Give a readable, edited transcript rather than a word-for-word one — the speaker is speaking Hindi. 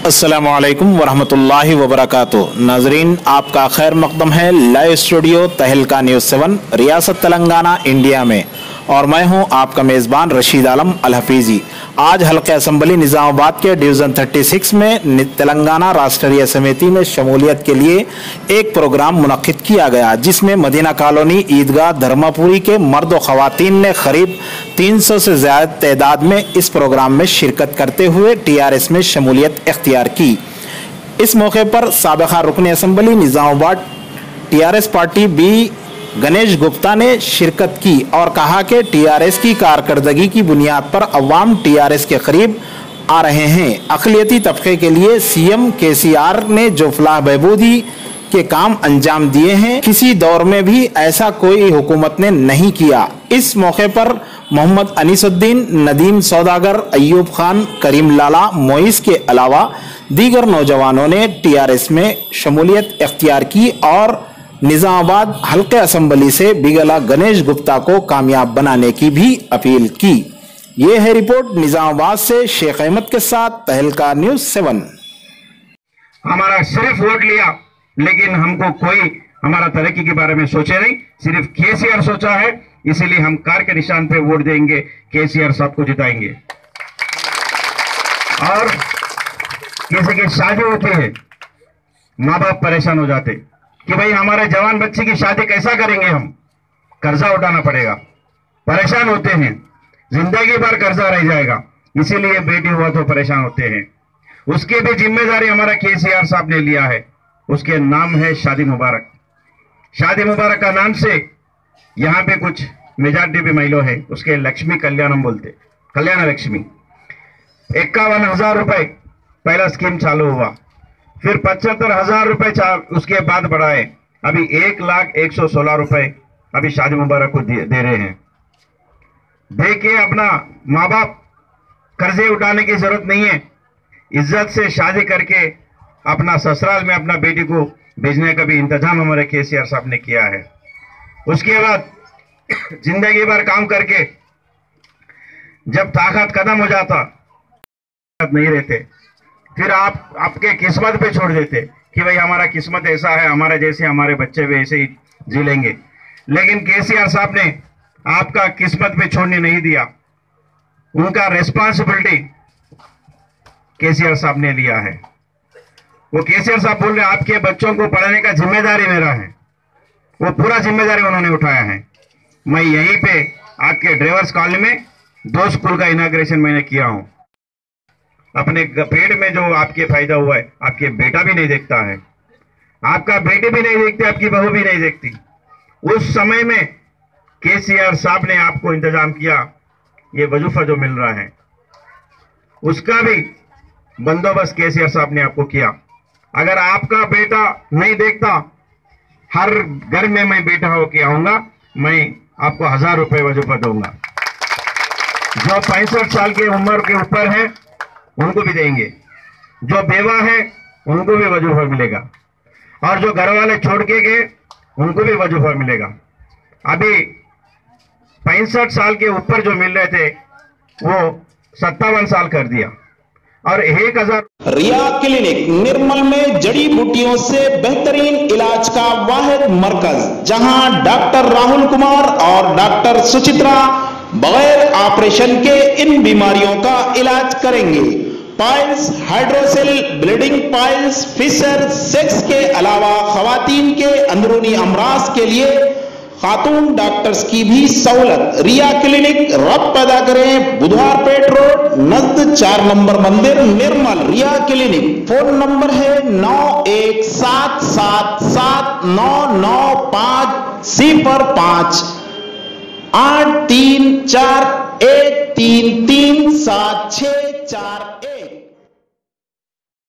अस्सलामुअलैकुम वरहमतुल्लाहि वबरकातुहू। नाजरीन, आपका खैर मकदम है लाइव स्टूडियो तहलका न्यूज़ 7 रियासत तेलंगाना इंडिया में, और मैं हूं आपका मेज़बान रशीद आलम अल हफीज़ी। आज हल्के असम्बली निज़ामाबाद के डिवीज़न 36 में तेलंगाना राष्ट्रीय समिति में शमूलियत के लिए एक प्रोग्राम मुनक्किद किया गया, जिसमें मदीना कॉलोनी ईदगाह धर्मपुरी के मर्द व ख़वातीन ने करीब 300 से ज़्यादा तादाद में इस प्रोग्राम में शिरकत करते हुए TRS में शमूलियत इख्तियार की। इस मौके पर साबिक़ा रुकन assembly Nizamabad TRS party B Ganesh Gupta ने शिरकत की और कहा कि TRS की कारकर्दगी की बुनियाद पर अवाम TRS के करीब आ रहे हैं। अक़लियती तबके के लिए CM KCR ने जो फलाह बहबूदी के काम अंजाम दिए हैं, किसी दौर में भी ऐसा कोई हुकूमत ने नहीं किया। इस मौके पर मोहम्मद अनीसुद्दीन, नदीम सौदागर, अयूब खान, करीम लाला, मोइस के अलावा दीगर नौजवानों ने TRS में शमूलियत इख्तियार की और निज़ामाबाद हल्के असम्बली से बिगला गणेश गुप्ता को कामयाब बनाने की भी अपील की। ये है रिपोर्ट निज़ामाबाद से शेख अहमद के साथ तहलका न्यूज़ 7। हमारा सिर्फ वोट लिया, लेकिन हमको कोई हमारा तरक्की के बारे में सोचे नहीं, सिर्फ KCR सोचा है। इसीलिए हम कार के निशान पे वोट देंगे, KCR साहब को जिताएंगे। और किसी की शादी होती है, माँ बाप परेशान हो जाते कि भाई हमारे जवान बच्चे की शादी कैसा करेंगे, हम कर्जा उठाना पड़ेगा, परेशान होते हैं, जिंदगी भर कर्जा रह जाएगा। इसीलिए बेटी हुआ तो परेशान होते हैं। उसकी भी जिम्मेदारी हमारा KCR साहब ने लिया है। उसके नाम है शादी मुबारक। शादी मुबारक का नाम से यहाँ पे कुछ मेजॉरिटी भी महिला है, उसके लक्ष्मी कल्याणम बोलते, कल्याण लक्ष्मी। 51,000 रुपए पहला स्कीम चालू हुआ, फिर 75,000 रुपए उसके बाद बढ़ाए, अभी 1,01,16 रुपए अभी शादी मुबारक को दे रहे हैं। देखिए, अपना माँ बाप कर्जे उठाने की जरूरत नहीं है, इज्जत से शादी करके अपना ससुराल में अपना बेटी को भेजने का भी इंतजाम हमारे KCR साहब ने किया है। उसके बाद जिंदगी भर काम करके जब ताकत खत्म हो जाता, नहीं रहते, फिर आपके किस्मत पे छोड़ देते कि भाई हमारा किस्मत ऐसा है, हमारे जैसे हमारे बच्चे भी ऐसे ही जी लेंगे। लेकिन KCR साहब ने आपका किस्मत पे छोड़ने नहीं दिया, उनका रिस्पांसिबिलिटी KCR साहब ने लिया है। वो KCR साहब बोल रहे आपके बच्चों को पढ़ाने का जिम्मेदारी मेरा है, वो पूरा जिम्मेदारी उन्होंने उठाया है। मैं यहीं पे आपके ड्राइवर्स कॉलोनी में 2 स्कूल का इनॉग्रेशन मैंने किया हूं। अपने पेड़ में जो आपके फायदा हुआ है, आपके बेटा भी नहीं देखता है, आपका बेटे भी नहीं देखते, आपकी बहू भी नहीं देखती। उस समय में KCR साहब ने आपको इंतजाम किया, ये वजूफा जो मिल रहा है उसका भी बंदोबस्त KCR साहब ने आपको किया। अगर आपका बेटा नहीं देखता, हर घर में मैं बेटा होके आऊंगा, मैं आपको 1,000 रुपए वजूफा दूंगा। जो 65 साल की उम्र के ऊपर है उनको भी देंगे, जो बेवा है उनको भी वजूफा मिलेगा, और जो घर वाले छोड़ के गए उनको भी वजूफा मिलेगा। अभी 65 साल के ऊपर जो मिल रहे थे वो 57 साल कर दिया, और 1,000। रिया क्लिनिक निर्मल में जड़ी बूटियों से बेहतरीन इलाज का वाहिद मरकज, जहां डॉक्टर राहुल कुमार और डॉक्टर सुचित्रा बगैर ऑपरेशन के इन बीमारियों का इलाज करेंगे। Piles, hydrocele, bleeding piles, fissure, sex के अलावा खवातीन के अंदरूनी अमराज के लिए खातून डॉक्टर्स की भी सहूलत। रिया क्लिनिक रब पैदा करें, बुधवार पेट रोड नजद 4 नंबर मंदिर, निर्मल। रिया क्लिनिक फोन नंबर है 9177799505 8341333764।